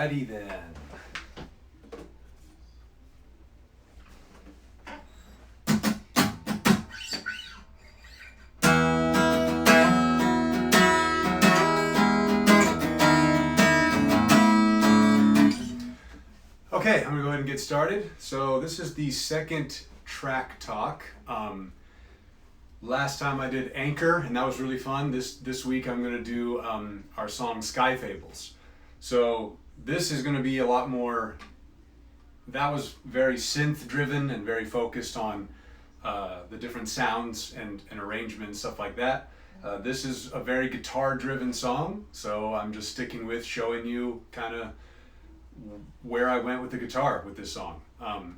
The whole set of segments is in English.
Alrighty then. Okay, I'm gonna go ahead and get started. So this is the second track talk. Last time I did Anchor, and that was really fun. This week I'm gonna do our song Sky Fables. So this is gonna be a lot more, that was very synth driven and very focused on the different sounds and arrangements, stuff like that. This is a very guitar driven song, so I'm just sticking with showing you kind of where I went with the guitar with this song.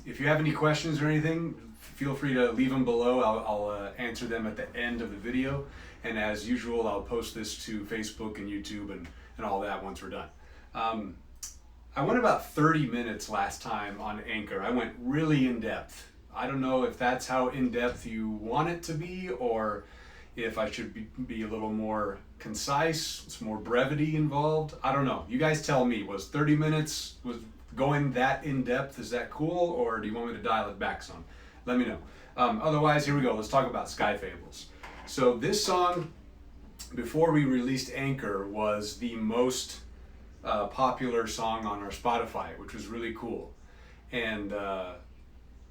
If you have any questions or anything, feel free to leave them below. I'll answer them at the end of the video. And as usual, I'll post this to Facebook and YouTube and all that once we're done. I went about 30 minutes last time on Anchor. I went really in depth. I don't know if that's how in depth you want it to be, or if I should be a little more concise, it's more brevity involved. I don't know. You guys tell me. Was 30 minutes, was going that in depth, is that cool, or do you want me to dial it back some? Let me know. Otherwise, here we go. Let's talk about Sky Fables. So this song, before we released Anchor, was the most popular song on our Spotify, which was really cool. And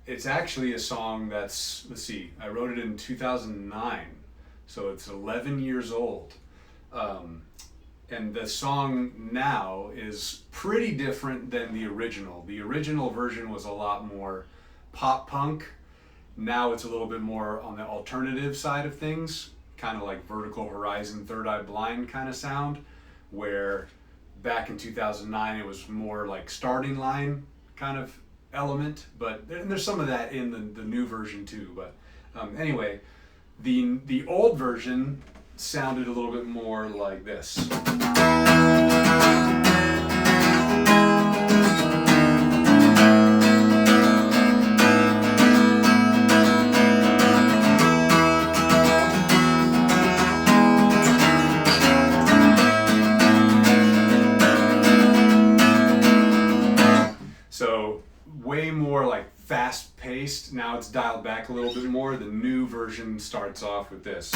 it's actually a song that's, let's see, I wrote it in 2009. So it's 11 years old. And the song now is pretty different than the original. The original version was a lot more pop punk. Now it's a little bit more on the alternative side of things, kind of like Vertical Horizon, Third Eye Blind kind of sound, where back in 2009 it was more like Starting Line kind of element, but there's some of that in the new version too. But anyway, the old version sounded a little bit more like this. So way more like fast paced. Now it's dialed back a little bit more. The new version starts off with this.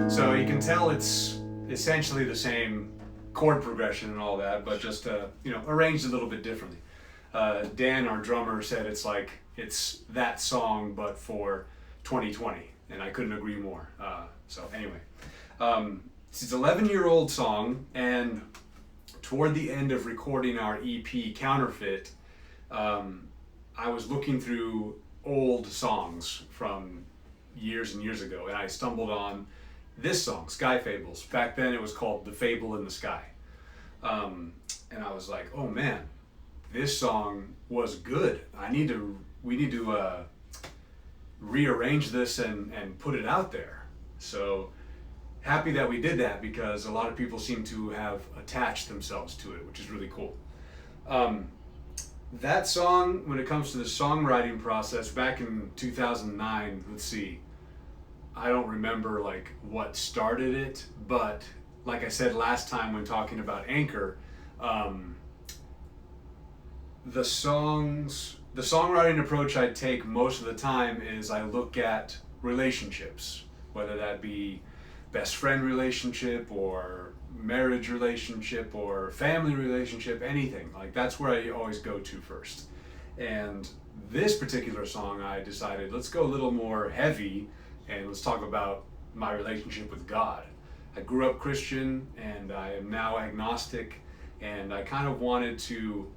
So you can tell it's essentially the same chord progression and all that, but just arranged a little bit differently. Dan, our drummer, said it's that song but for 2020, and I couldn't agree more. So anyway, it's an 11-year-old song, and toward the end of recording our EP Counterfeit, I was looking through old songs from years and years ago, and I stumbled on this song, Sky Fables. Back then it was called The Fable in the Sky. And I was like, oh man, this song was good. We need to rearrange this and put it out there. So happy that we did that, because a lot of people seem to have attached themselves to it, which is really cool. That song, when it comes to the songwriting process back in 2009, let's see, I don't remember like what started it, but like I said last time when talking about Anchor, the songwriting approach I take most of the time is I look at relationships, whether that be best friend relationship or marriage relationship or family relationship, anything. Like that's where I always go to first. And this particular song, I decided let's go a little more heavy and let's talk about my relationship with God. I grew up Christian and I am now agnostic, and I kind of wanted to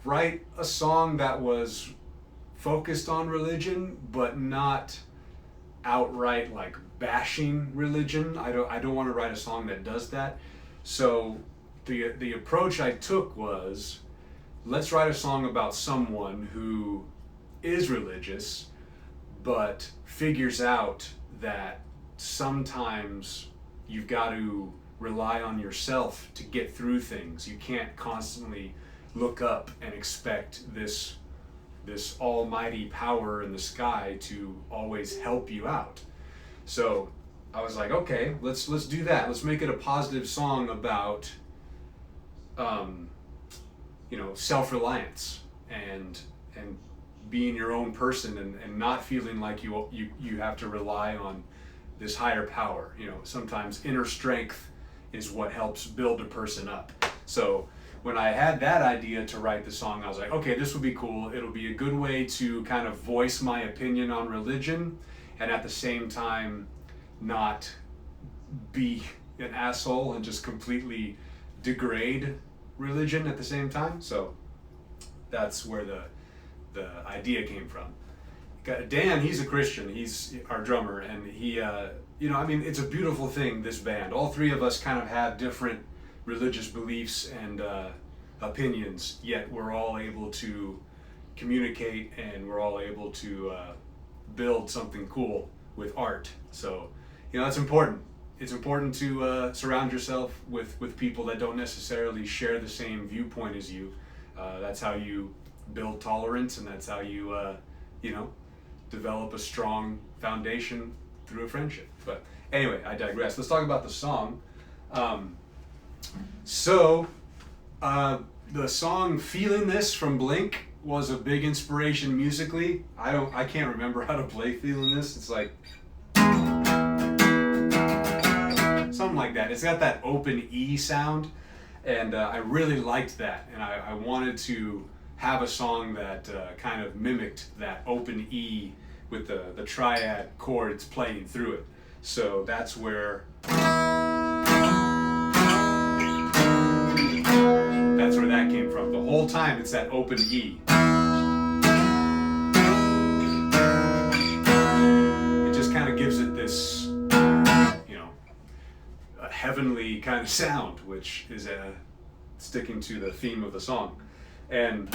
write a song that was focused on religion but not outright like bashing religion. I don't want to write a song that does that. So the approach I took was, let's write a song about someone who is religious but figures out that sometimes you've got to rely on yourself to get through things. You can't constantly look up and expect this almighty power in the sky to always help you out. So I was like, okay, let's do that. Let's make it a positive song about self-reliance and being your own person and not feeling like you have to rely on this higher power. Sometimes inner strength is what helps build a person up. So when I had that idea to write the song, I was like, okay, this would be cool. It'll be a good way to kind of voice my opinion on religion and at the same time not be an asshole and just completely degrade religion at the same time. So that's where the idea came from. Dan, he's a Christian. He's our drummer, and he, it's a beautiful thing, this band. All three of us kind of have different religious beliefs and opinions, yet we're all able to communicate and we're all able to build something cool with art. So, that's important. It's important to surround yourself with people that don't necessarily share the same viewpoint as you. That's how you build tolerance, and that's how you, develop a strong foundation through a friendship. But anyway, I digress. Let's talk about the song. The song "Feeling This" from Blink was a big inspiration musically. I can't remember how to play "Feeling This." It's like something like that. It's got that open E sound, and I really liked that, and I wanted to have a song that kind of mimicked that open E with the triad chords playing through it. So that's where that came from. The whole time it's that open E. It just kind of gives it this, a heavenly kind of sound, which is sticking to the theme of the song. And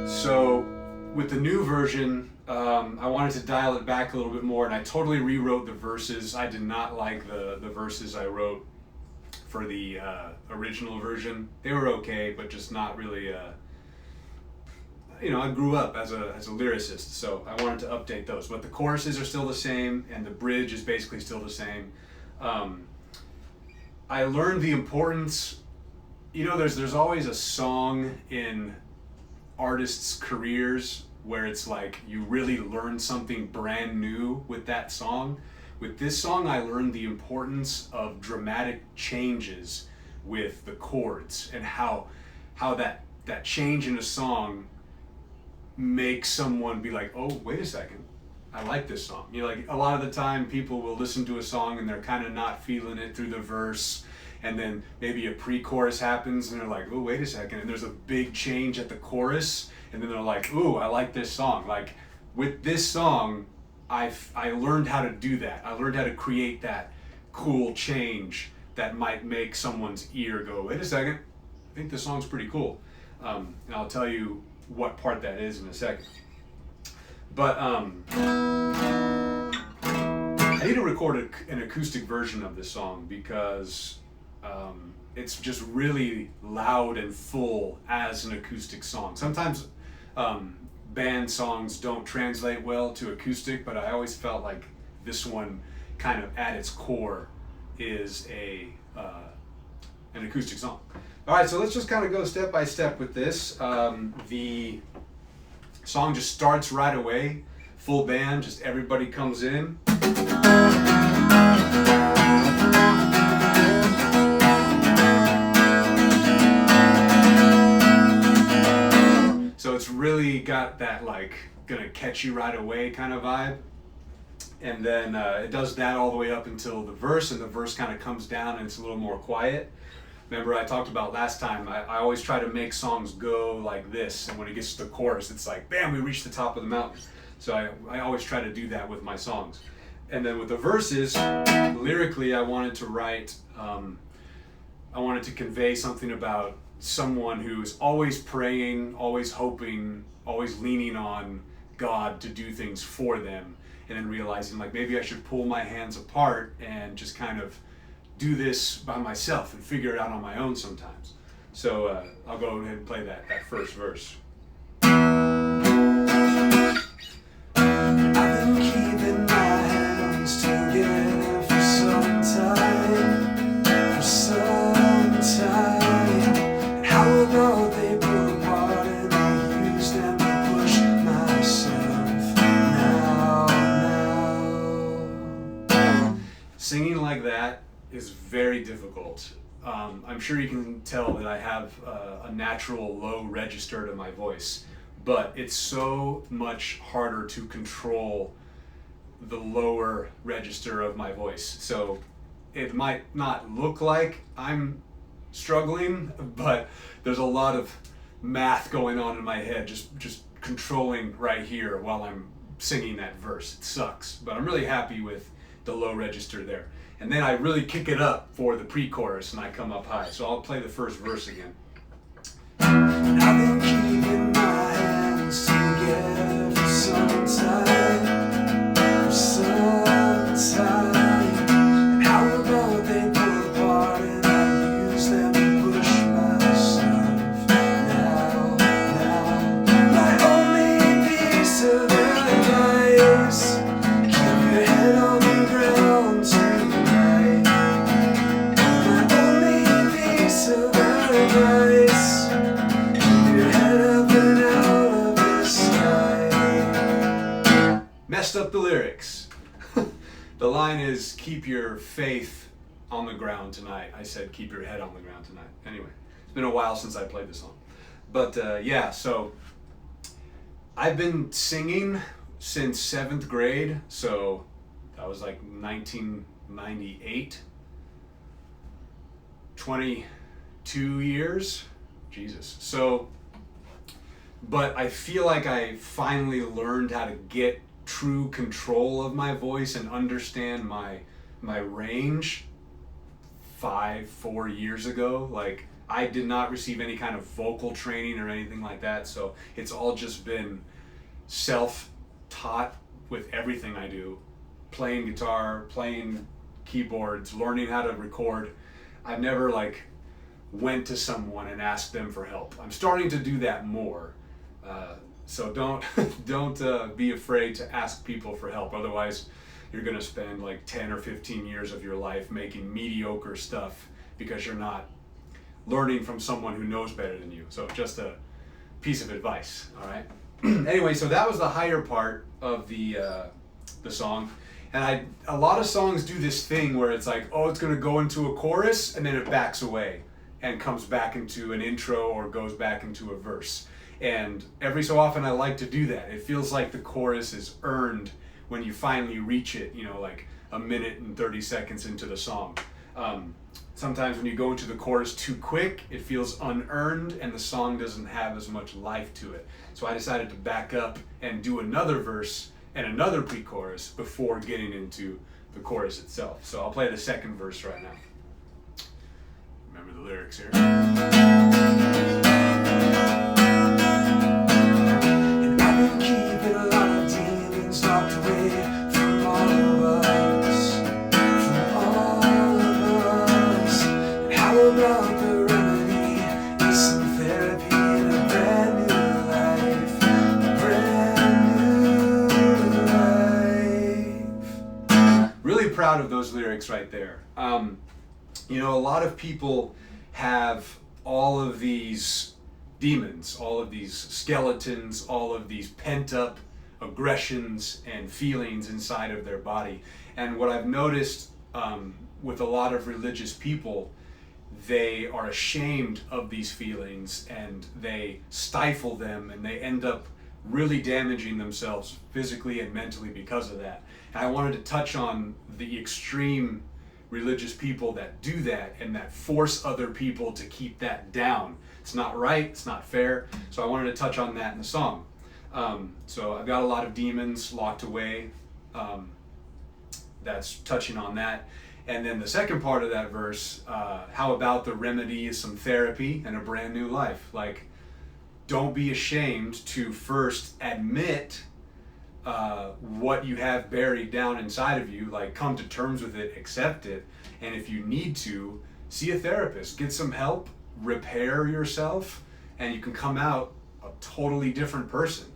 so with the new version, I wanted to dial it back a little bit more, and I totally rewrote the verses. I did not like the verses I wrote for the original version. They were okay, but just not really, I grew up as a lyricist, so I wanted to update those. But the choruses are still the same, and the bridge is basically still the same. I learned the importance, there's always a song in artists' careers where it's like you really learn something brand new with that song. With this song, I learned the importance of dramatic changes with the chords and how that change in a song makes someone be like, oh, wait a second, I like this song. Like a lot of the time people will listen to a song and they're kind of not feeling it through the verse, and then maybe a pre-chorus happens and they're like, oh, wait a second, and there's a big change at the chorus, and then they're like, ooh, I like this song. Like with this song, I learned how to do that. I learned how to create that cool change that might make someone's ear go, wait a second, I think this song's pretty cool. And I'll tell you what part that is in a second. But I need to record an acoustic version of this song because it's just really loud and full as an acoustic song. Sometimes band songs don't translate well to acoustic, but I always felt like this one kind of at its core is an acoustic song. All right, so let's just kind of go step by step with this. The song just starts right away, full band, just everybody comes in. So it's really got that like gonna catch you right away kind of vibe. And then it does that all the way up until the verse, and the verse kind of comes down and it's a little more quiet. Remember I talked about last time, I always try to make songs go like this, and when it gets to the chorus, it's like, bam, we reached the top of the mountain. So I always try to do that with my songs. And then with the verses, lyrically, I wanted to write, I wanted to convey something about someone who's always praying, always hoping, always leaning on God to do things for them. and then realizing like maybe I should pull my hands apart and just kind of do this by myself and figure it out on my own sometimes. So I'll go ahead and play that first verse. I've been keeping my hands together for some time. And how about they pull apart and I use them to push myself now. Singing like that is very difficult. I'm sure you can tell that I have a natural low register to my voice, but it's so much harder to control the lower register of my voice. So it might not look like I'm struggling, but there's a lot of math going on in my head, just controlling right here while I'm singing that verse. It sucks, but I'm really happy with the low register there. And then I really kick it up for the pre-chorus and I come up high. So I'll play the first verse again. I've been keeping my hands together for some time. And how about they pull apart and I use them to push myself now. My only piece of advice, keep your head on the ground tonight. My only piece of advice, keep your head up and out of the sky. Messed up the lyrics. The line is, keep your faith on the ground tonight. I said, keep your head on the ground tonight. Anyway, it's been a while since I played this song. But yeah, so I've been singing since 7th grade. So that was like 1998. 22 years. Jesus. So, but I feel like I finally learned how to get true control of my voice and understand my range 4 years ago. Like, I did not receive any kind of vocal training or anything like that, so it's all just been self-taught with everything I do. Playing guitar, playing keyboards, learning how to record. I've never like went to someone and asked them for help. I'm starting to do that more. So don't be afraid to ask people for help. Otherwise, you're gonna spend like 10 or 15 years of your life making mediocre stuff because you're not learning from someone who knows better than you. So just a piece of advice, all right? Anyway, so that was the higher part of the song. And a lot of songs do this thing where it's like, oh, it's gonna go into a chorus and then it backs away and comes back into an intro or goes back into a verse. And every so often I like to do that. It feels like the chorus is earned when you finally reach it, you know, like a minute and 30 seconds into the song. Sometimes when you go into the chorus too quick, it feels unearned and the song doesn't have as much life to it. So I decided to back up and do another verse and another pre-chorus before getting into the chorus itself. So I'll play the second verse right now. Remember the lyrics here. Proud of those lyrics right there. You know, a lot of people have all of these demons, all of these skeletons, all of these pent-up aggressions and feelings inside of their body. And what I've noticed with a lot of religious people, they are ashamed of these feelings and they stifle them and they end up really damaging themselves physically and mentally because of that. And I wanted to touch on the extreme religious people that do that and that force other people to keep that down. It's not right, it's not fair. So I wanted to touch on that in the song. So I've got a lot of demons locked away. That's touching on that. And then the second part of that verse, how about the remedy is some therapy and a brand new life? Like, don't be ashamed to first admit what you have buried down inside of you, like come to terms with it, accept it, and if you need to, see a therapist, get some help, repair yourself, and you can come out a totally different person.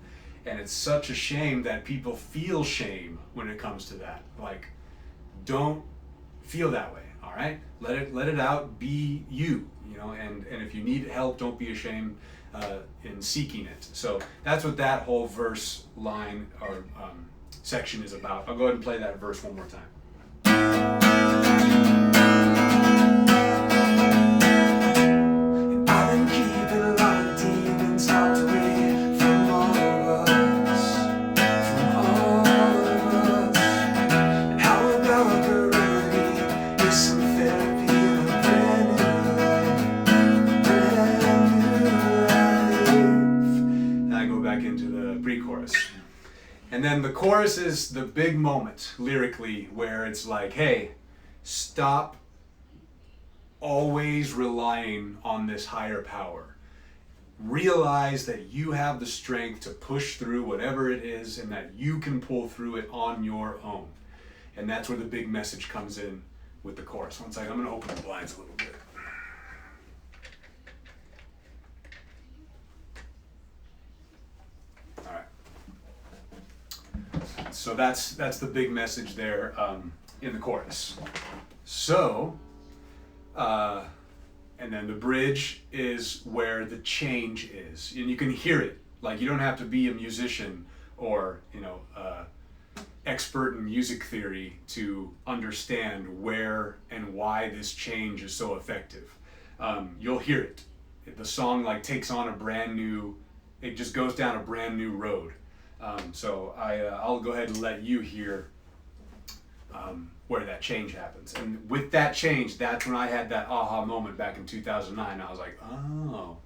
And it's such a shame that people feel shame when it comes to that. Like, don't feel that way, all right? Let it out, be you, you know, and if you need help, don't be ashamed in seeking it. So that's what that whole verse line or section is about. I'll go ahead and play that verse one more time. And then the chorus is the big moment lyrically where it's like, hey, stop always relying on this higher power. Realize that you have the strength to push through whatever it is and that you can pull through it on your own. And that's where the big message comes in with the chorus. One second, I'm going to open the blinds a little bit. So that's the big message there in the chorus. So, and then the bridge is where the change is, and you can hear it. Like, you don't have to be a musician or expert in music theory to understand where and why this change is so effective. You'll hear it. The song like takes on it just goes down a brand new road. So I'll go ahead and let you hear where that change happens. And with that change, that's when I had that aha moment back in 2009. I was like, oh,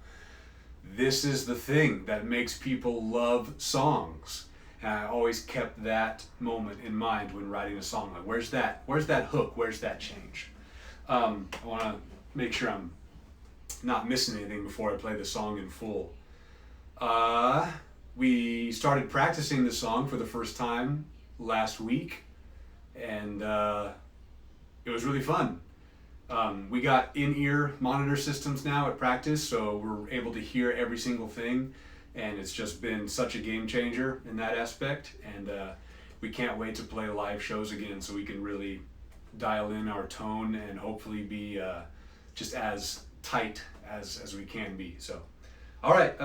this is the thing that makes people love songs. And I always kept that moment in mind when writing a song. Like, where's that hook? Where's that change? I want to make sure I'm not missing anything before I play the song in full. We started practicing the song for the first time last week, and it was really fun. We got in-ear monitor systems now at practice, so we're able to hear every single thing, and it's just been such a game changer in that aspect, and we can't wait to play live shows again so we can really dial in our tone and hopefully be just as tight as we can be. So, all right.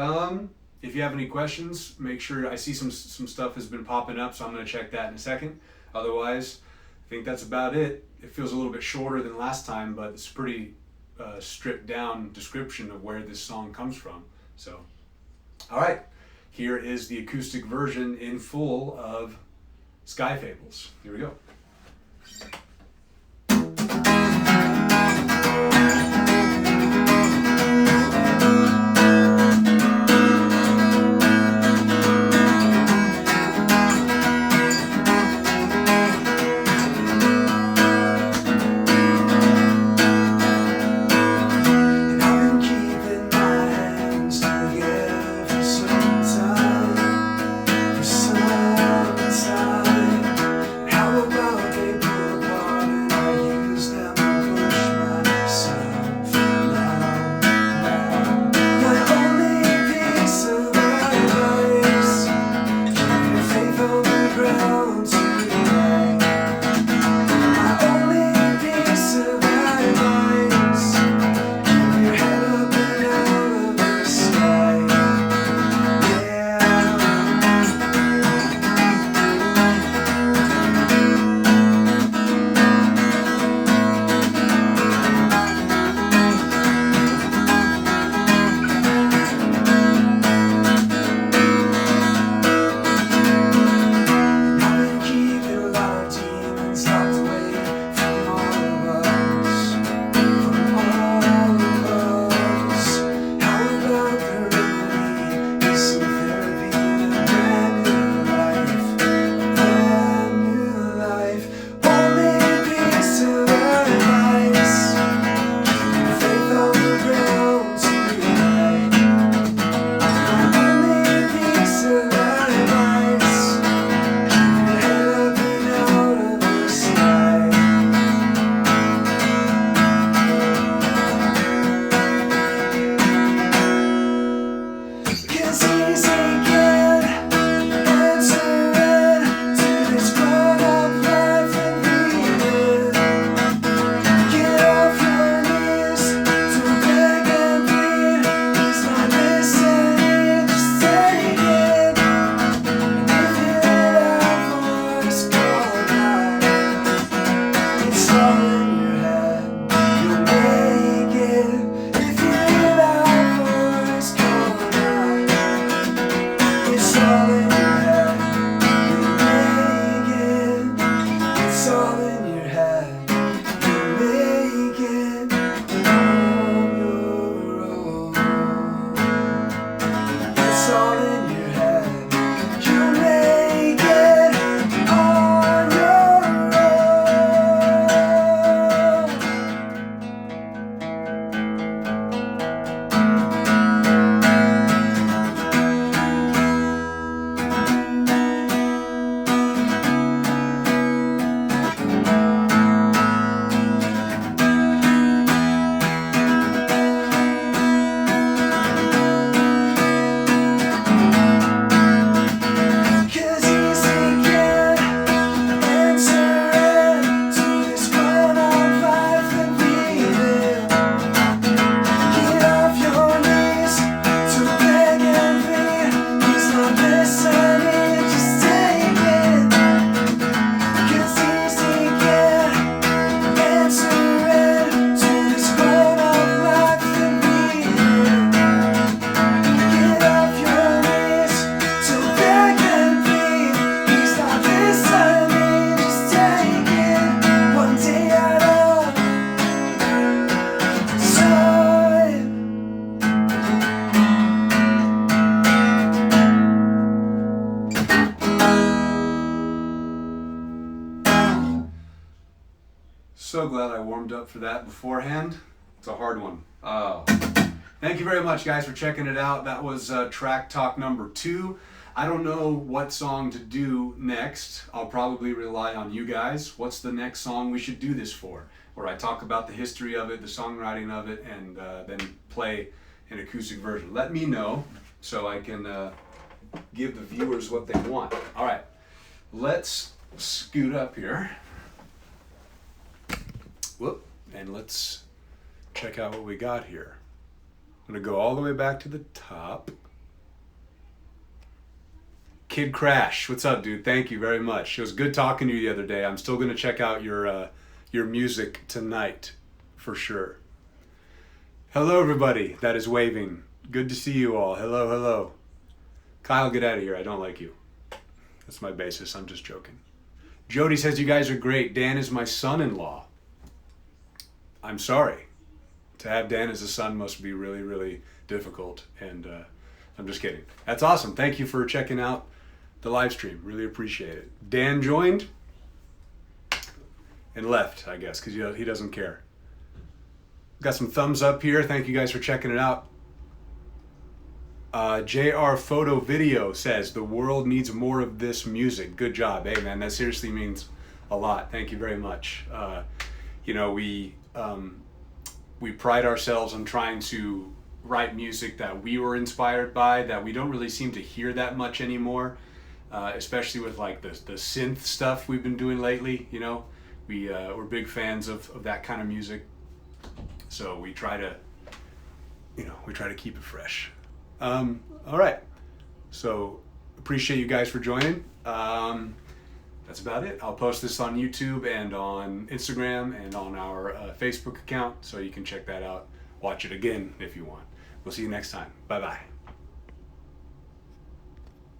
If you have any questions, make sure, I see some stuff has been popping up, so I'm going to check that in a second. Otherwise, I think that's about it. It feels a little bit shorter than last time, but it's a pretty stripped down description of where this song comes from. So, all right, here is the acoustic version in full of Sky Fables. Here we go. How about all in your head. You make it on your own. It's all in your head. You make it on your So glad I warmed up for that beforehand. It's a hard one. Oh. Thank you very much, guys, for checking it out. That was track talk number 2. I don't know what song to do next. I'll probably rely on you guys. What's the next song we should do this for? Where I talk about the history of it, the songwriting of it, and then play an acoustic version. Let me know so I can give the viewers what they want. All right, let's scoot up here. Whoop, and let's check out what we got here. I'm gonna go all the way back to the top. Kid Crash, what's up, dude? Thank you very much. It was good talking to you the other day. I'm still gonna check out your music tonight, for sure. Hello, everybody that is waving. Good to see you all. Hello, hello. Kyle, get out of here. I don't like you. That's my basis. I'm just joking. Jody says you guys are great. Dan is my son-in-law. I'm sorry. To have Dan as a son must be really, really difficult. And I'm just kidding. That's awesome. Thank you for checking out the live stream. Really appreciate it. Dan joined and left, I guess, because he doesn't care. Got some thumbs up here. Thank you guys for checking it out. JR Photo Video says, the world needs more of this music. Good job. Hey, man, that seriously means a lot. Thank you very much. You know, we pride ourselves on trying to write music that we were inspired by, that we don't really seem to hear that much anymore, especially with like the synth stuff we've been doing lately. You know, we're big fans of that kind of music, so we try to keep it fresh. All right, so appreciate you guys for joining. That's about it. I'll post this on YouTube and on Instagram and on our Facebook account, so you can check that out. Watch it again if you want. We'll see you next time. Bye-bye.